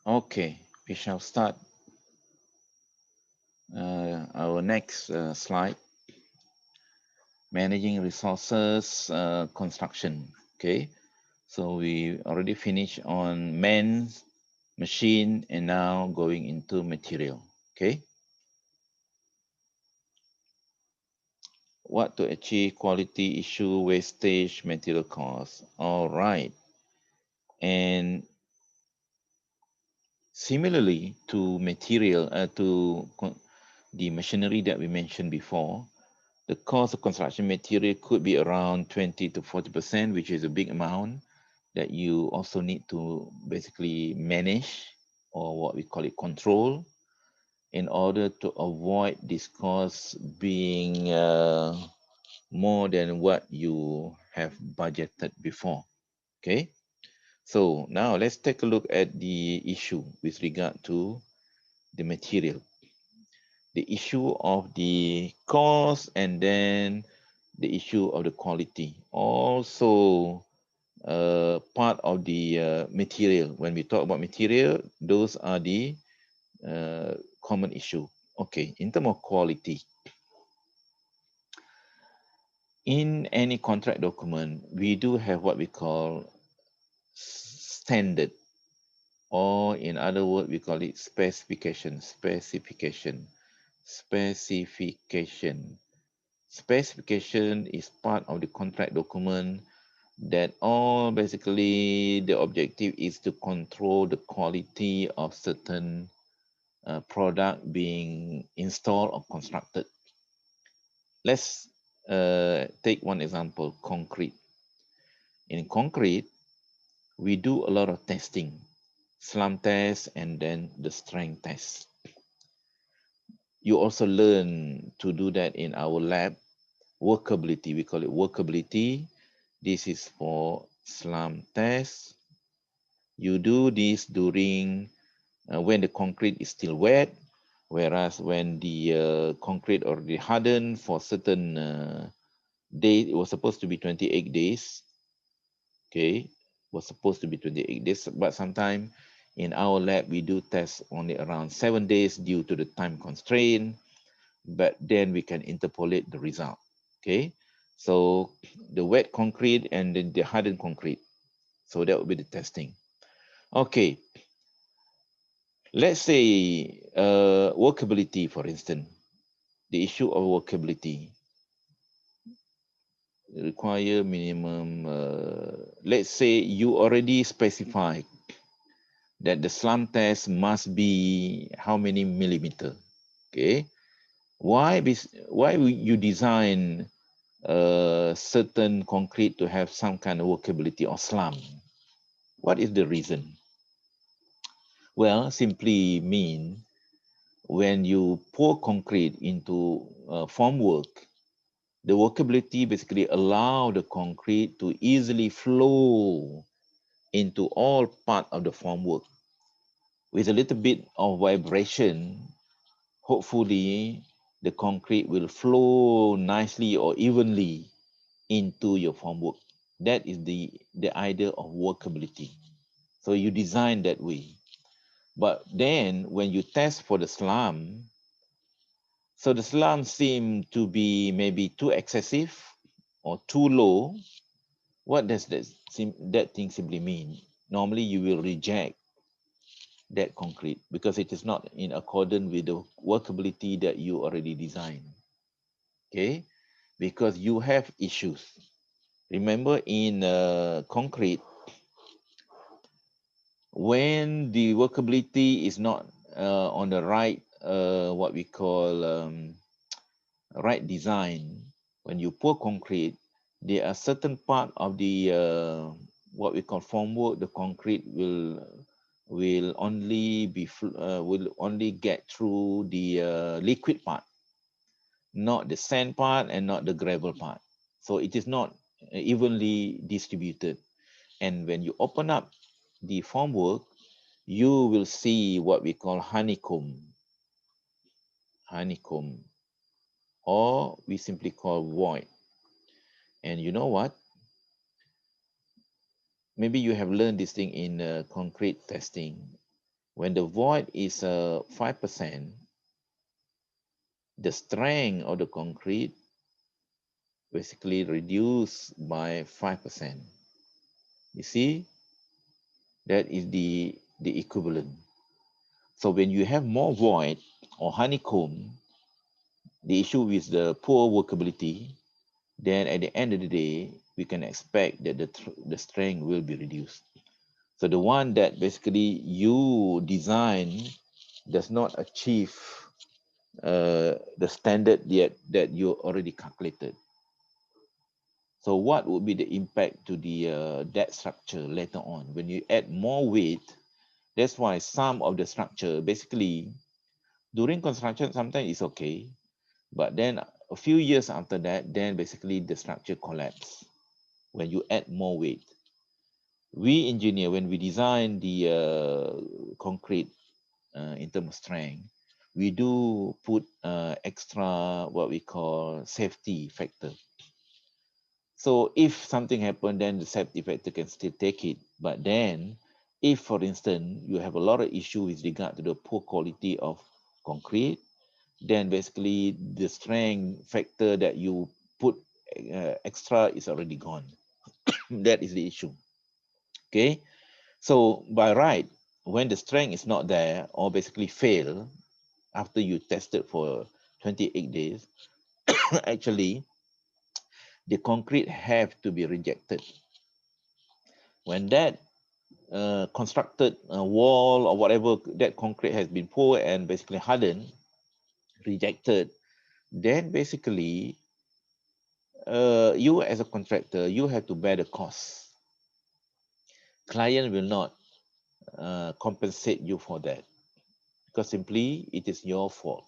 Okay, we shall start our next slide, managing resources construction. Okay, so we already finished on man, machine, and now going into material. Okay, what to achieve quality issue, wastage, material cost. All right, and similarly to material, the machinery that we mentioned before, the cost of construction material could be around 20 to 40%, which is a big amount that you also need to basically manage, or what we call it control, in order to avoid this cost being more than what you have budgeted before. Okay, so now let's take a look at the issue with regard to the material, the issue of the cost, and then the issue of the quality. Also, part of the material. When we talk about material, those are the common issue. Okay, in terms of quality, in any contract document, we do have what we call standard, or in other words, we call it specification. Specification is part of the contract document that all basically the objective is to control the quality of certain product being installed or constructed. Let's take one example, concrete. In concrete, we do a lot of testing, slump test, and then the strength test. You also learn to do that in our lab. Workability, we call it workability. This is for slump test. You do this during when the concrete is still wet, whereas when the concrete already hardened for certain days, it was supposed to be 28 days. Okay, was supposed to be 28 days, but sometimes in our lab we do test only around 7 days due to the time constraint, but then we can interpolate the result. Okay, so the wet concrete and then the hardened concrete, so that would be the testing. Okay, let's say workability, for instance. The issue of workability require minimum, let's say you already specify that the slump test must be how many millimeter. Okay, why you design certain concrete to have some kind of workability or slump? What is the reason? Well, simply mean when you pour concrete into formwork, the workability basically allow the concrete to easily flow into all part of the formwork. With a little bit of vibration, hopefully the concrete will flow nicely or evenly into your formwork. That is the idea of workability. So you design that way. But then when you test for the slump, so the slump seem to be maybe too excessive or too low. What does that thing simply mean? Normally, you will reject that concrete because it is not in accordance with the workability that you already designed. Okay, because you have issues. Remember, in concrete, when the workability is not on the right, what we call right design, when you pour concrete, there are certain part of the what we call formwork. The concrete will only will only get through the liquid part, not the sand part and not the gravel part. So it is not evenly distributed. And when you open up the formwork, you will see what we call honeycomb, or we simply call void. And you know what? Maybe you have learned this thing in concrete testing. When the void is 5%, the strength of the concrete basically reduced by 5%. You see, that is the equivalent. So when you have more void or honeycomb, the issue is the poor workability, then at the end of the day, we can expect that the strength will be reduced. So the one that basically you design does not achieve the standard yet that you already calculated. So what would be the impact to the deck structure later on? When you add more weight, that's why some of the structure, basically, during construction, sometimes it's okay. But then a few years after that, then basically the structure collapse when you add more weight. We engineer, when we design the concrete in terms of strength, we do put extra what we call safety factor. So if something happened, then the safety factor can still take it. But then if, for instance, you have a lot of issue with regard to the poor quality of concrete, then basically the strength factor that you put extra is already gone. That is the issue. Okay. So by right, when the strength is not there or basically fail after you tested for 28 days, actually the concrete have to be rejected. When that constructed wall or whatever, that concrete has been poured and basically hardened, rejected, then basically you as a contractor, you have to bear the cost. Client will not compensate you for that because simply it is your fault.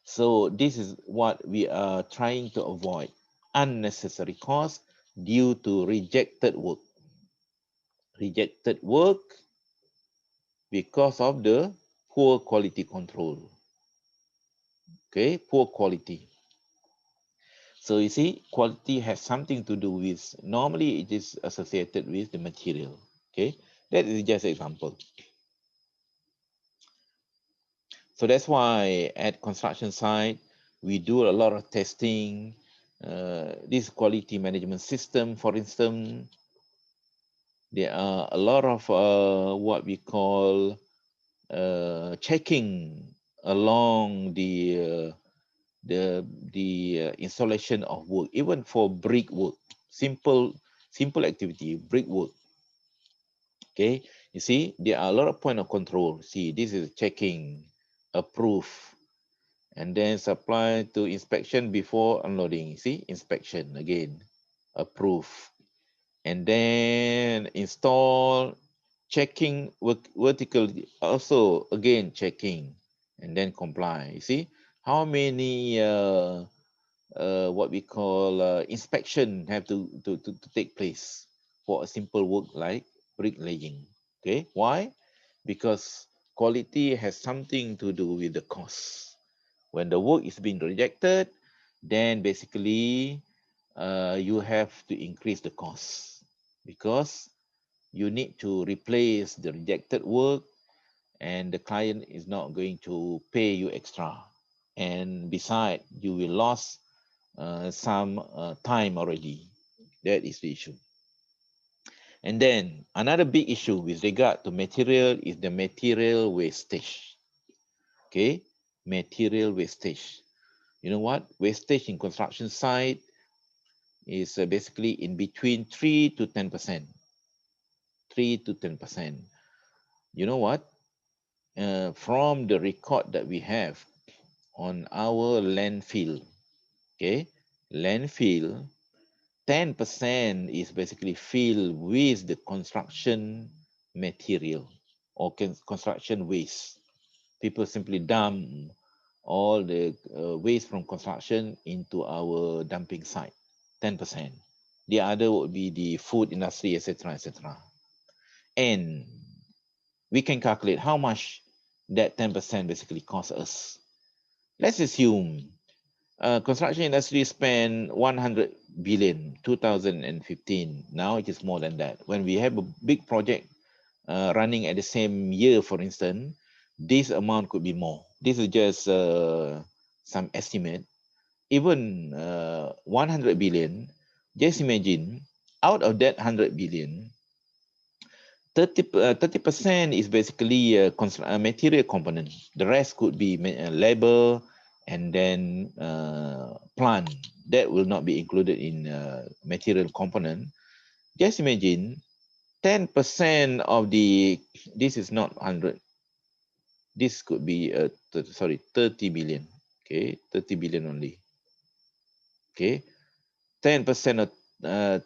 So this is what we are trying to avoid: unnecessary costs due to rejected work. Rejected work because of the poor quality control. Okay, poor quality. So you see, quality has something to do with, normally it is associated with the material. Okay, that is just an example. So that's why at construction site, we do a lot of testing. This quality management system, for instance, there are a lot of what we call checking along the installation of work, even for brick work, simple activity, brick work. Okay, you see, there are a lot of point of control. See, this is checking, approve, and then supply to inspection before unloading. See, inspection again, approve, and then install, checking vertical, also again checking, and then comply. You see how many what we call inspection have to take place for a simple work like bricklaying. Okay, why? Because quality has something to do with the cost. When the work is being rejected, then basically you have to increase the cost because you need to replace the rejected work and the client is not going to pay you extra. And besides, you will lose some time already. That is the issue. And then another big issue with regard to material is the material wastage. Okay, material wastage. You know what? Wastage in construction site is basically in between 3 to 10%. 3 to 10%. You know what? From the record that we have on our landfill, okay, landfill, 10% is basically filled with the construction material or construction waste. People simply dump all the waste from construction into our dumping site, 10%. The other would be the food industry, etc., etc. And we can calculate how much that 10% basically costs us. Let's assume construction industry spent 100 billion 2015. Now it is more than that. When we have a big project running at the same year, for instance, this amount could be more. This is just some estimate. Even 100 billion, just imagine, out of that 100 billion, 30% is basically a material component. The rest could be labor and then plant. That will not be included in material component. Just imagine 10% of the, this is not 100, this could be, 30 billion. Okay, 30 billion only. Okay, 10% of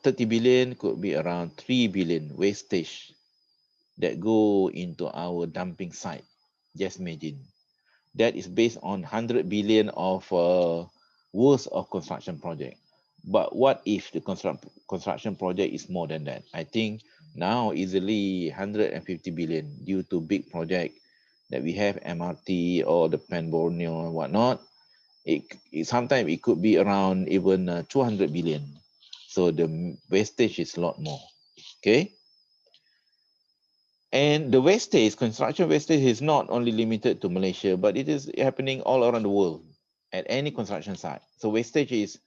30 billion could be around 3 billion wastage that go into our dumping site. Just imagine. That is based on 100 billion of worth of construction project. But what if the construction project is more than that? I think now easily 150 billion due to big project that we have, MRT or the Pan Borneo and whatnot. Sometimes it could be around even 200 billion. So the wastage is a lot more. Okay. And the wastage, construction wastage, is not only limited to Malaysia, but it is happening all around the world at any construction site. So wastage is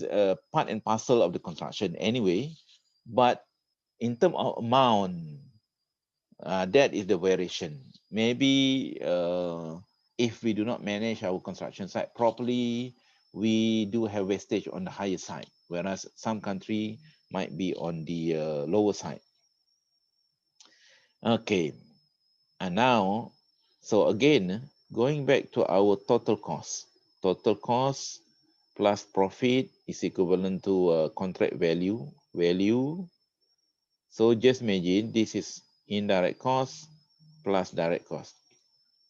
a part and parcel of the construction anyway. But in terms of amount, that is the variation. Maybe if we do not manage our construction site properly, we do have wastage on the higher side, whereas some country might be on the lower side. Okay, and now, so again, going back to our total cost plus profit is equivalent to contract value. So just imagine this is indirect cost plus direct cost.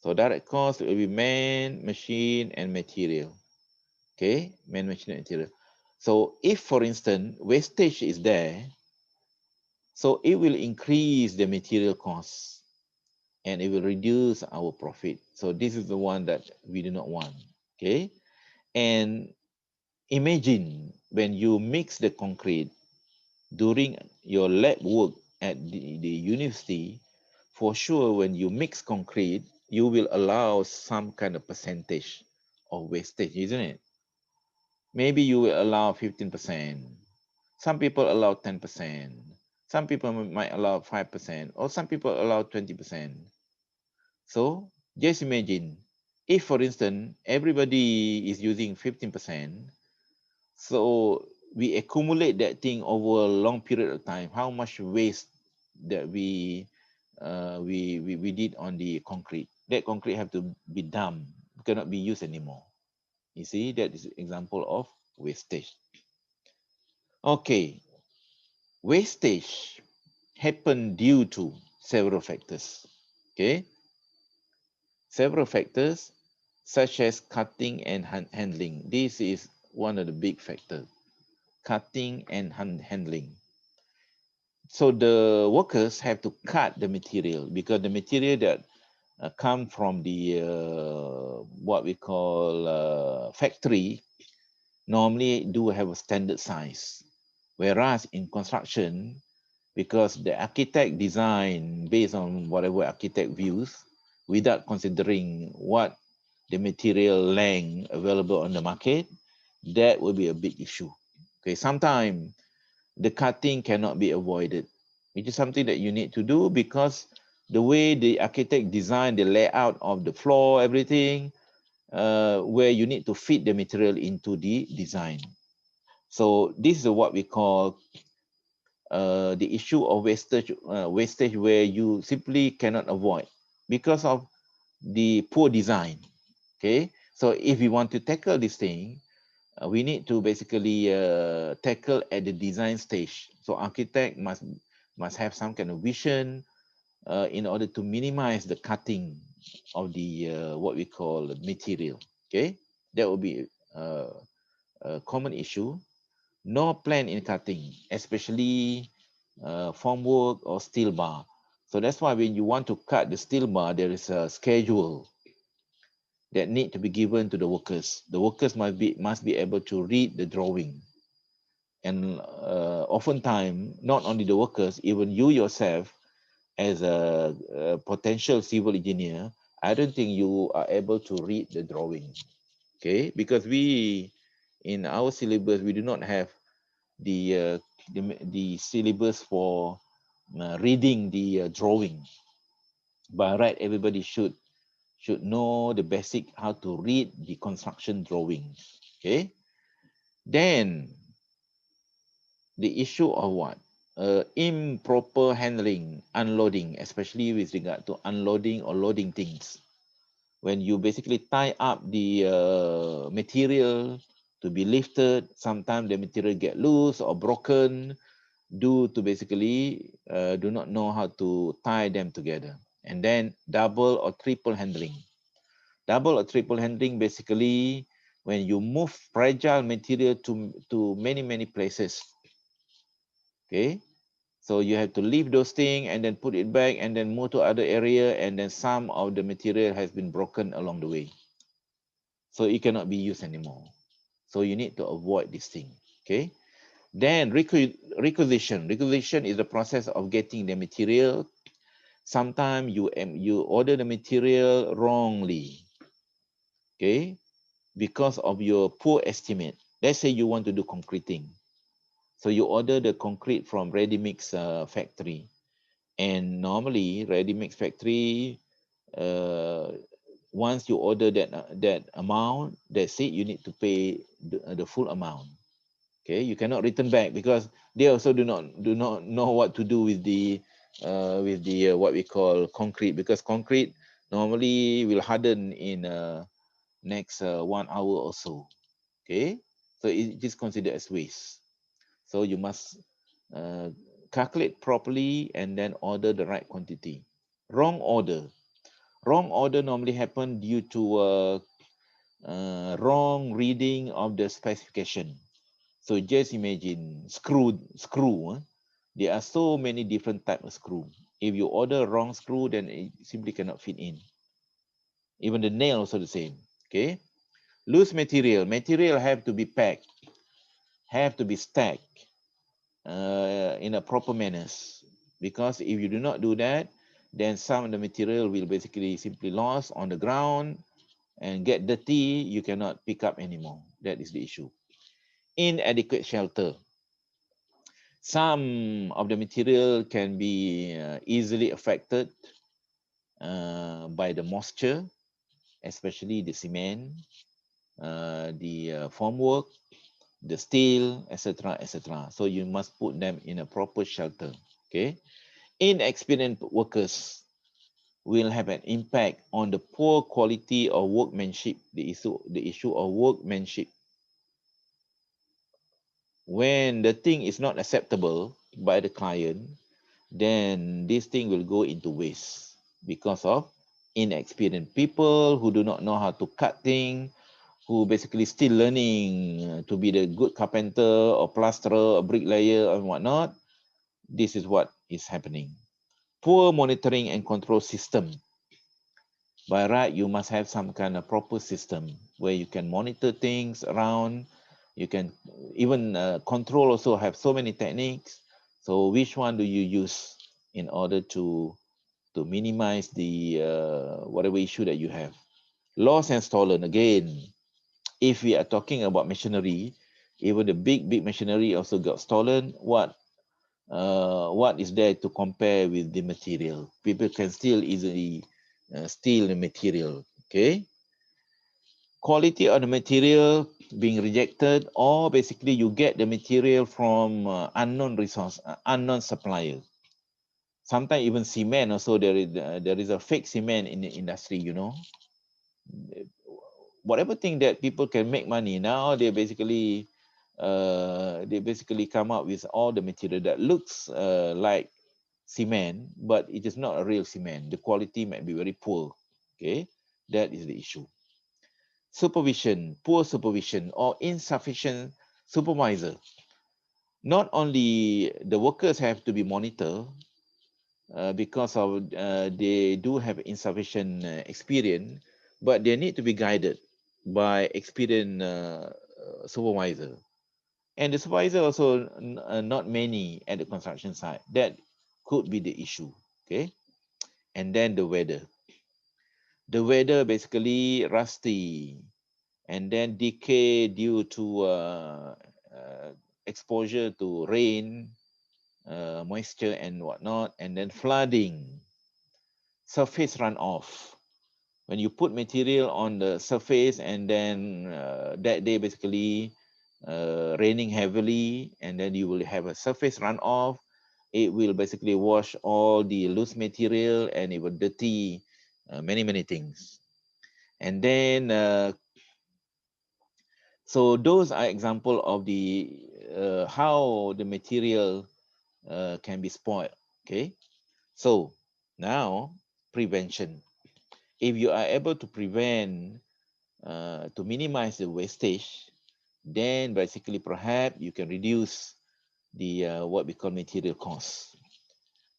So direct cost will be man, machine, and material. Okay, man, machine, and material. So if, for instance, wastage is there, so it will increase the material cost and it will reduce our profit. So this is the one that we do not want. Okay, and imagine when you mix the concrete during your lab work at the university, for sure when you mix concrete, you will allow some kind of percentage of wastage, isn't it? Maybe you will allow 15%. Some people allow 10%. Some people might allow 5%, or some people allow 20%. So just imagine, if for instance, everybody is using 15%, so we accumulate that thing over a long period of time, how much waste that we did on the concrete. That concrete have to be dumped, cannot be used anymore. You see, that is an example of wastage. Okay, wastage happen due to several factors. Okay, several factors such as cutting and handling. This is one of the big factors, cutting and handling. So the workers have to cut the material because the material that come from the what we call factory normally do have a standard size, whereas in construction, because the architect design based on whatever architect views without considering what the material length available on the market, that will be a big issue. Okay, sometimes the cutting cannot be avoided. It is something that you need to do because the way the architect designed the layout of the floor, everything, where you need to fit the material into the design. So this is what we call the issue of wastage where you simply cannot avoid because of the poor design. Okay, so if we want to tackle this thing, we need to basically tackle at the design stage. So architect must have some kind of vision in order to minimize the cutting of the what we call material. Okay, that will be a common issue. No plan in cutting, especially formwork or steel bar. So that's why when you want to cut the steel bar, there is a schedule that need to be given to the workers. The workers must be able to read the drawing. And oftentimes, not only the workers, even you yourself as a potential civil engineer, I don't think you are able to read the drawing, okay? Because we, in our syllabus, we do not have the syllabus for reading the drawing. By right, everybody should know the basic how to read the construction drawings, okay? Then the issue of what? Improper handling, unloading, especially with regard to unloading or loading things. When you basically tie up the material to be lifted, sometimes the material get loose or broken due to basically do not know how to tie them together. And then double or triple handling. Double or triple handling basically when you move fragile material to many places, okay? So you have to leave those things and then put it back and then move to other area, and then some of the material has been broken along the way. So it cannot be used anymore. So you need to avoid this thing, okay? Then requisition. Requisition is the process of getting the material. Sometimes you order the material wrongly, okay? Because of your poor estimate. Let's say you want to do concreting. So you order the concrete from ready-mix factory. And normally ready-mix factory, once you order that amount, that's it, you need to pay the full amount. Okay, you cannot return back because they also do not know what to do with the what we call concrete, because concrete normally will harden in next 1 hour or so. Okay, so it is considered as waste. So you must uh, calculate properly and then order the right quantity. Wrong order. Wrong order normally happen due to wrong reading of the specification. So just imagine screw. There are so many different types of screw. If you order wrong screw, then it simply cannot fit in. Even the nail also the same. Okay. Loose material. Material have to be packed, have to be stacked in a proper manners. Because if you do not do that, then some of the material will basically simply lost on the ground and get dirty. You cannot pick up anymore. That is the issue. Inadequate shelter. Some of the material can be easily affected by the moisture, especially the cement, the formwork, the steel, etc., etc. So you must put them in a proper shelter. Okay. Inexperienced workers will have an impact on the poor quality of workmanship. The issue of workmanship. When the thing is not acceptable by the client, then this thing will go into waste because of inexperienced people who do not know how to cut things, who basically still learning to be the good carpenter or plasterer or bricklayer and whatnot. This is what is happening. Poor monitoring and control system. By right, you must have some kind of proper system where you can monitor things around. You can even control also have so many techniques. So which one do you use in order to minimize the whatever issue that you have? Lost and stolen. Again, if we are talking about machinery, even the big machinery also got stolen. What is there to compare with the material? People can still easily steal the material. Okay, quality of the material being rejected, or basically you get the material from unknown resource, unknown supplier. Sometimes even cement also, there is a fake cement in the industry, you know. Whatever thing that people can make money now, they basically come up with all the material that looks like cement, but it is not a real cement. The quality might be very poor. Okay, that is the issue. Supervision, poor supervision or insufficient supervisor. Not only the workers have to be monitored because of they do have insufficient experience, but they need to be guided by experienced supervisor. And the supervisor also not many at the construction site. That could be the issue. Okay, and then the weather. The weather basically rusty, and then decay due to exposure to rain, moisture and whatnot, and then flooding, surface runoff. When you put material on the surface and then that day basically raining heavily, and then you will have a surface runoff, it will basically wash all the loose material and it will dirty many things. And then so those are example of the how the material can be spoiled. Okay, so now prevention. If you are able to prevent to minimize the wastage, then basically perhaps you can reduce the what we call material costs.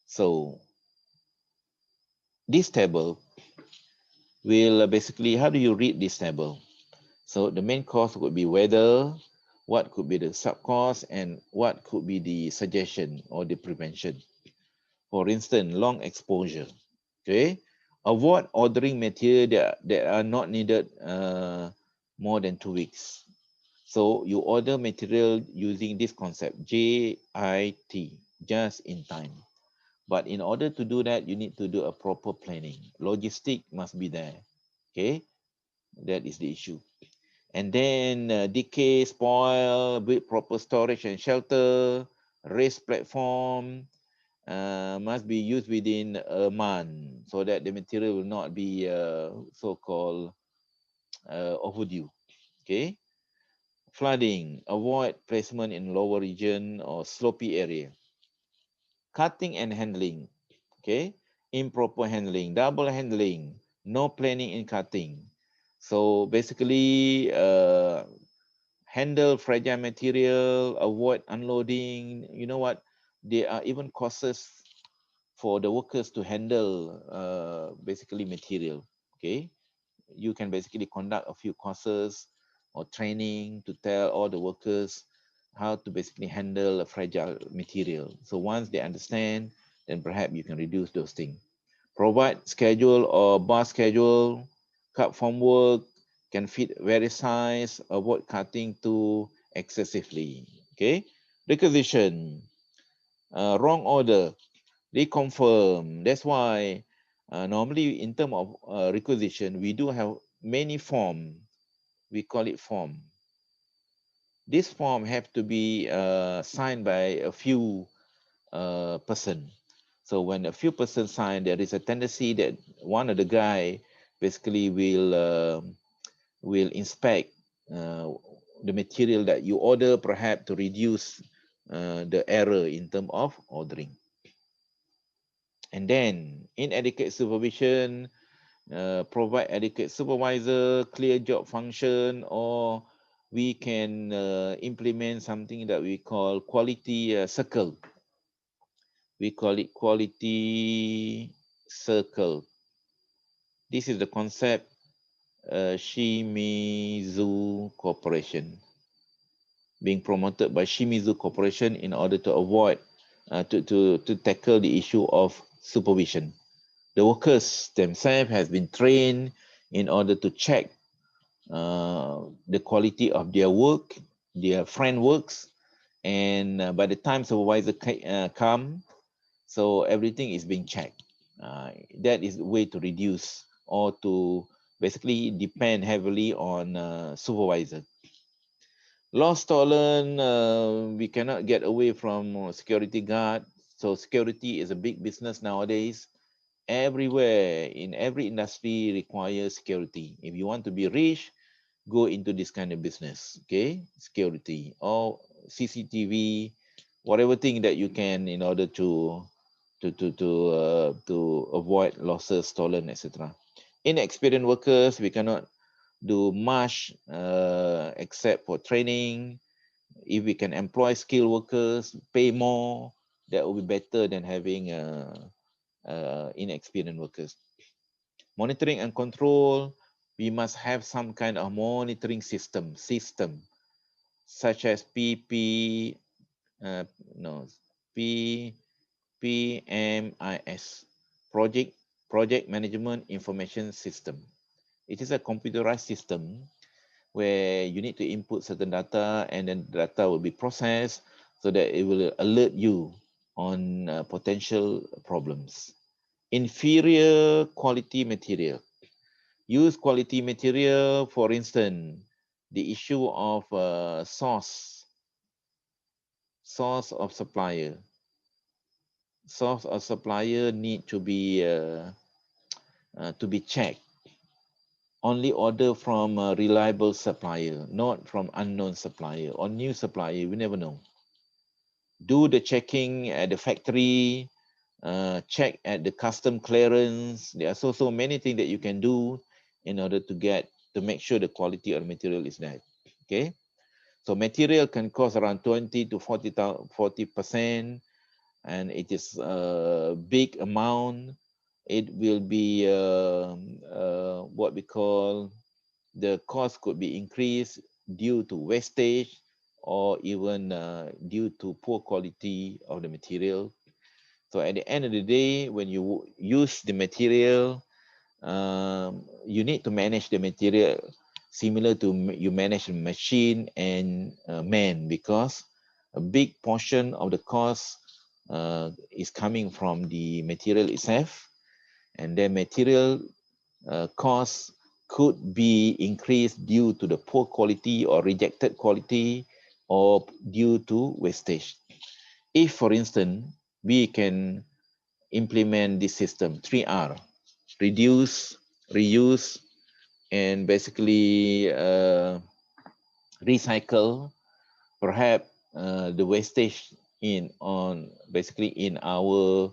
So this table will basically, how do you read this table? So the main cost would be whether, what could be the sub cost, and what could be the suggestion or the prevention. For instance, long exposure. Okay, avoid ordering material that are not needed more than 2 weeks. So you order material using this concept, JIT, just in time. But in order to do that, you need to do a proper planning. Logistic must be there. Okay, that is the issue. And then decay, spoil, build proper storage and shelter, raised platform must be used within a month so that the material will not be so-called overdue. Okay. Flooding, avoid placement in lower region or slopey area. Cutting and handling, okay? Improper handling, double handling, no planning in cutting. So basically, handle fragile material, avoid unloading. You know what? There are even courses for the workers to handle basically material, okay? You can basically conduct a few courses or training to tell all the workers how to basically handle a fragile material. So once they understand, then perhaps you can reduce those things. Provide schedule or bar schedule, cut from work, can fit various size, avoid cutting too excessively. Okay, requisition, wrong order, reconfirm. That's why normally in terms of requisition, we do have many form. We call it form. This form have to be signed by a few person. So when a few person sign, there is a tendency that one of the guy basically will inspect uh, the material that you order, perhaps to reduce the error in terms of ordering. And then inadequate supervision, provide adequate supervisor, clear job function, or we can implement something that we call quality circle. We call it quality circle. This is the concept Shimizu Corporation, being promoted by Shimizu Corporation in order to avoid, to tackle the issue of supervision. The workers themselves has been trained in order to check the quality of their work, their friend works, and by the time supervisor come, so everything is being checked. That is the way to reduce or to basically depend heavily on supervisor. Loss stolen, we cannot get away from security guard. So security is a big business nowadays. Everywhere, in every industry requires security. If you want to be rich, go into this kind of business, okay? Security or CCTV, whatever thing that you can in order to avoid losses, stolen, etc. Inexperienced workers, we cannot do much except for training. If we can employ skilled workers, pay more, that will be better than having inexperienced workers. Monitoring and control, we must have some kind of monitoring system such as PP, no, P, PMIS. project management information system. It is a computerized system where you need to input certain data, and then the data will be processed so that it will alert you on potential problems. Inferior quality material. Use quality material, for instance, the issue of source of supplier. Source of supplier need to be checked. Only order from a reliable supplier, not from unknown supplier or new supplier. We never know. Do the checking at the factory, check at the custom clearance. There are so many things that you can do in order to make sure the quality of the material is there. Okay, so material can cost around 20 to 40%, and it is a big amount. It will be what we call, the cost could be increased due to wastage, or even due to poor quality of the material. So at the end of the day, when you use the material, you need to manage the material similar to you manage a machine and man, because a big portion of the cost is coming from the material itself, and the material cost could be increased due to the poor quality or rejected quality, or due to wastage. If, for instance, we can implement this system 3R: reduce, reuse, and basically recycle, perhaps the wastage in our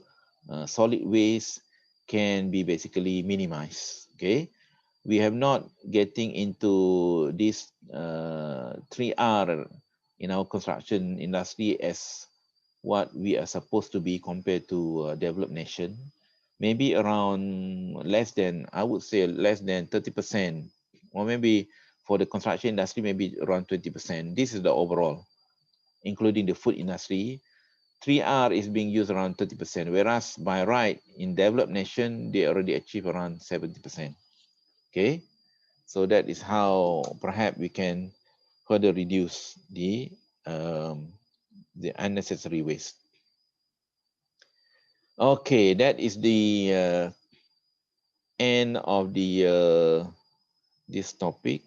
solid waste can be basically minimized. Okay, we have not getting into this 3R in our construction industry as what we are supposed to be compared to developed nation. Maybe around less than, I would say less than 30%, or maybe for the construction industry, maybe around 20%. This is the overall, including the food industry. 3R is being used around 30%, whereas by right in developed nation, they already achieve around 70%. Okay, so that is how perhaps we can further reduce the unnecessary waste. Okay, that is the end of the this topic.